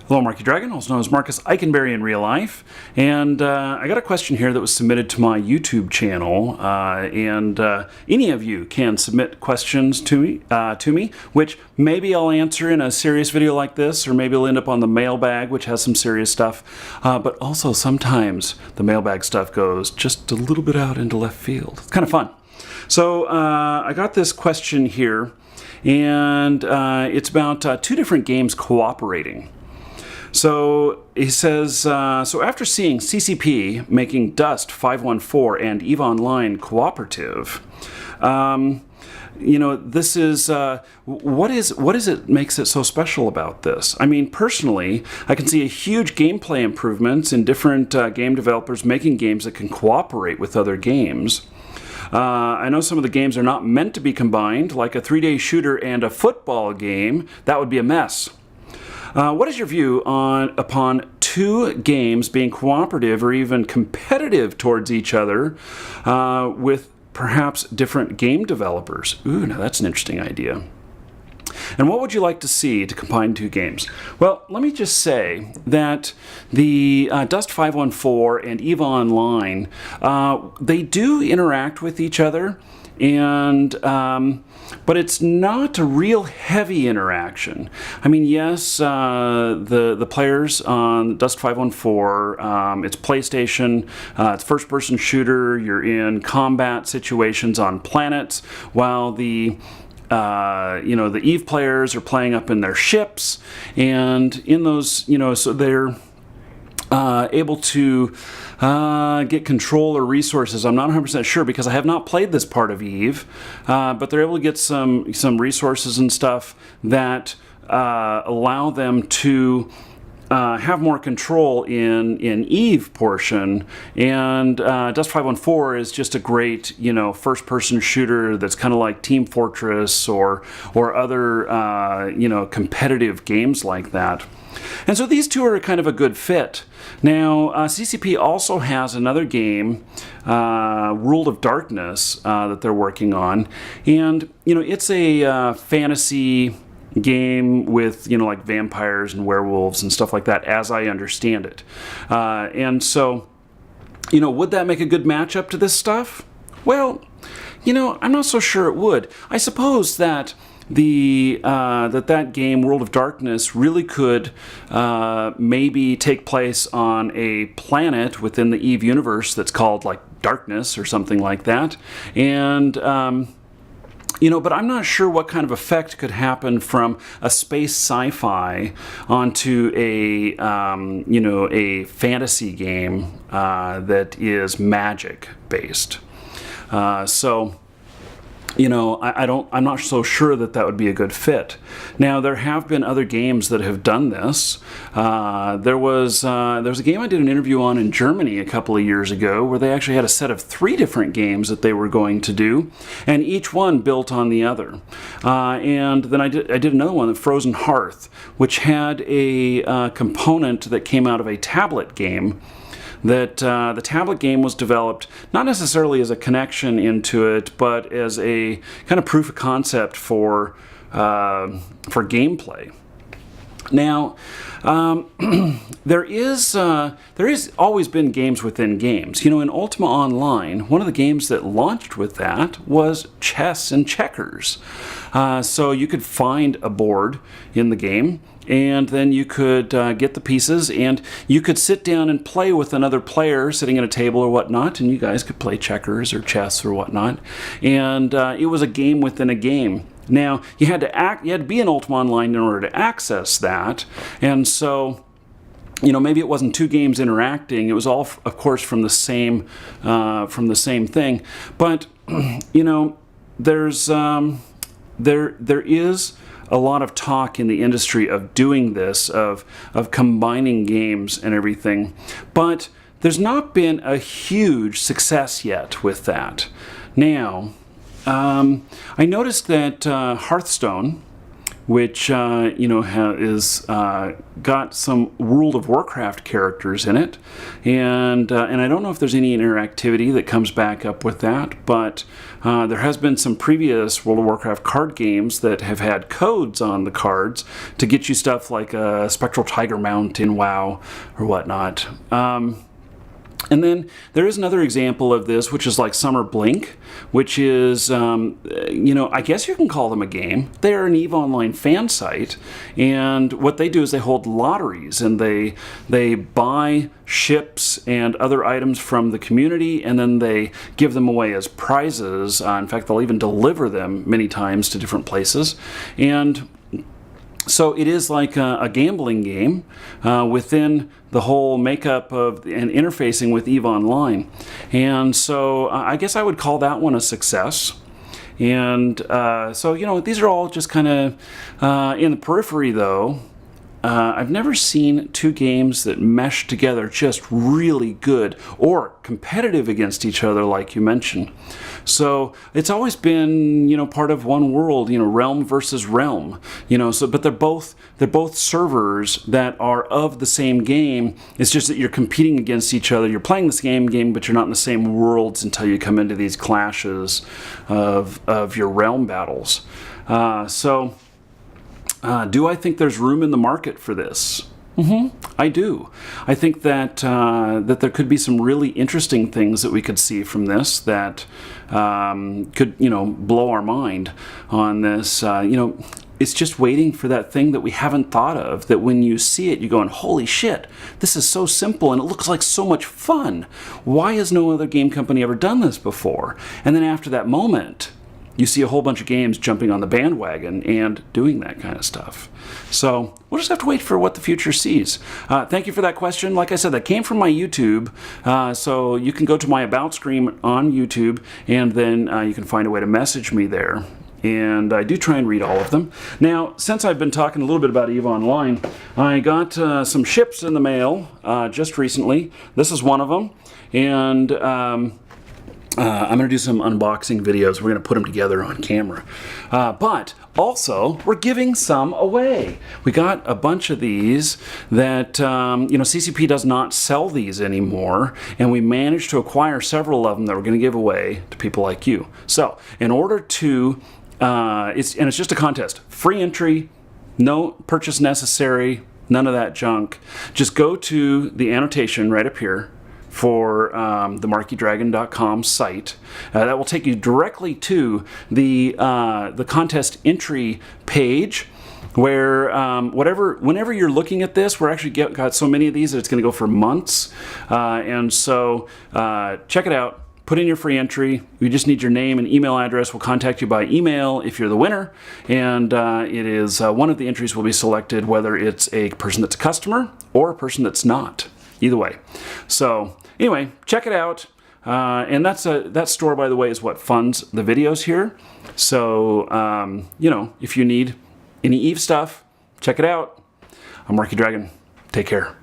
Hello, Marky Dragon, also known as Marcus Eikenberry in real life. And I got a question here that was submitted to my YouTube channel. Any of you can submit questions to me, which maybe I'll answer in a serious video like this, or maybe it'll end up on the mailbag, which has some serious stuff. But also sometimes the mailbag stuff goes just a little bit out into left field. It's kind of fun. So I got this question here, and it's about two different games cooperating. So he says, so after seeing CCP making Dust 514 and EVE Online cooperative, this is, what is it makes it so special about this? I mean, personally, I can see a huge gameplay improvements in different game developers making games that can cooperate with other games. I know some of the games are not meant to be combined, like a 3D shooter and a football game. That would be a mess. What is your view upon two games being cooperative or even competitive towards each other with perhaps different game developers? Ooh, now that's an interesting idea. And what would you like to see to combine two games? Well, let me just say that the Dust 514 and EVE Online, they do interact with each other, and but it's not a real heavy interaction. I mean, yes, the players on Dust 514, it's PlayStation, it's first-person shooter. You're in combat situations on planets, while the EVE players are playing up in their ships, and in those, so they're able to get control or resources. I'm not 100% sure because I have not played this part of EVE, but they're able to get some resources and stuff that allow them to have more control in EVE portion, and Dust 514 is just a great first-person shooter that's kind of like Team Fortress or other competitive games like that. And so these two are kind of a good fit. Now, CCP also has another game, World of Darkness, that they're working on, and it's a fantasy game with like vampires and werewolves and stuff like that, as I understand it. And so, would that make a good matchup to this stuff? Well, I'm not so sure it would. I suppose that that game, World of Darkness, really could maybe take place on a planet within the EVE universe that's called like Darkness or something like that, and but I'm not sure what kind of effect could happen from a space sci-fi onto a fantasy game that is magic based. I'm not so sure that would be a good fit. Now, there have been other games that have done this. There was a game I did an interview on in Germany a couple of years ago where they actually had a set of 3 different games that they were going to do, and each one built on the other. And then I did another one, the Frozen Hearth, which had a component that came out of a tablet game. That the tablet game was developed not necessarily as a connection into it, but as a kind of proof of concept for gameplay. Now, there is always been games within games. In Ultima Online, one of the games that launched with that was chess and checkers. So you could find a board in the game, and then you could get the pieces, and you could sit down and play with another player sitting at a table or whatnot, and you guys could play checkers or chess or whatnot. And it was a game within a game. Now, you had to be in Ultima Online in order to access that, and so maybe it wasn't 2 games interacting. It was all, of course, from the same thing. But there is a lot of talk in the industry of doing this, of combining games and everything, but there's not been a huge success yet with that. Now, I noticed that Hearthstone which is got some World of Warcraft characters in it, and I don't know if there's any interactivity that comes back up with that, but there has been some previous World of Warcraft card games that have had codes on the cards to get you stuff like a Spectral Tiger mount in WoW or whatnot. And then there is another example of this, which is like Summer Blink, which is, I guess you can call them a game. They're an EVE Online fan site, and what they do is they hold lotteries, and they buy ships and other items from the community, and then they give them away as prizes. In fact, they'll even deliver them many times to different places. And so it is like a gambling game within the whole makeup of and interfacing with EVE Online. And so I guess I would call that one a success. And so, these are all just kind of in the periphery, though. I've never seen two games that mesh together just really good or competitive against each other, like you mentioned. So it's always been, part of one world, Realm versus Realm, but they're both servers that are of the same game. It's just that you're competing against each other. You're playing the same game, but you're not in the same worlds until you come into these clashes of your realm battles. Do I think there's room in the market for this? I do. I think that there could be some really interesting things that we could see from this that could, blow our mind on this. It's just waiting for that thing that we haven't thought of, that when you see it, you're going, holy shit, this is so simple and it looks like so much fun. Why has no other game company ever done this before? And then after that moment, you see a whole bunch of games jumping on the bandwagon and doing that kind of stuff. So we'll just have to wait for what the future sees. Thank you for that question. Like I said, that came from my YouTube. So you can go to my About screen on YouTube, and then you can find a way to message me there. And I do try and read all of them. Now, since I've been talking a little bit about EVE Online, I got some ships in the mail just recently. This is one of them. And I'm going to do some unboxing videos. We're going to put them together on camera. But also, we're giving some away. We got a bunch of these that, CCP does not sell these anymore, and we managed to acquire several of them that we're going to give away to people like you. So, in order to, it's just a contest. Free entry, no purchase necessary, none of that junk. Just go to the annotation right up here for the markydragon.com site. That will take you directly to the contest entry page, where whenever you're looking at this, we're actually got so many of these that it's going to go for months. And so check it out. Put in your free entry. We just need your name and email address. We'll contact you by email if you're the winner. And it is one of the entries will be selected, whether it's a person that's a customer or a person that's not. Either way. So anyway, check it out. And that store, by the way, is what funds the videos here. So, if you need any EVE stuff, check it out. I'm Marky Dragon. Take care.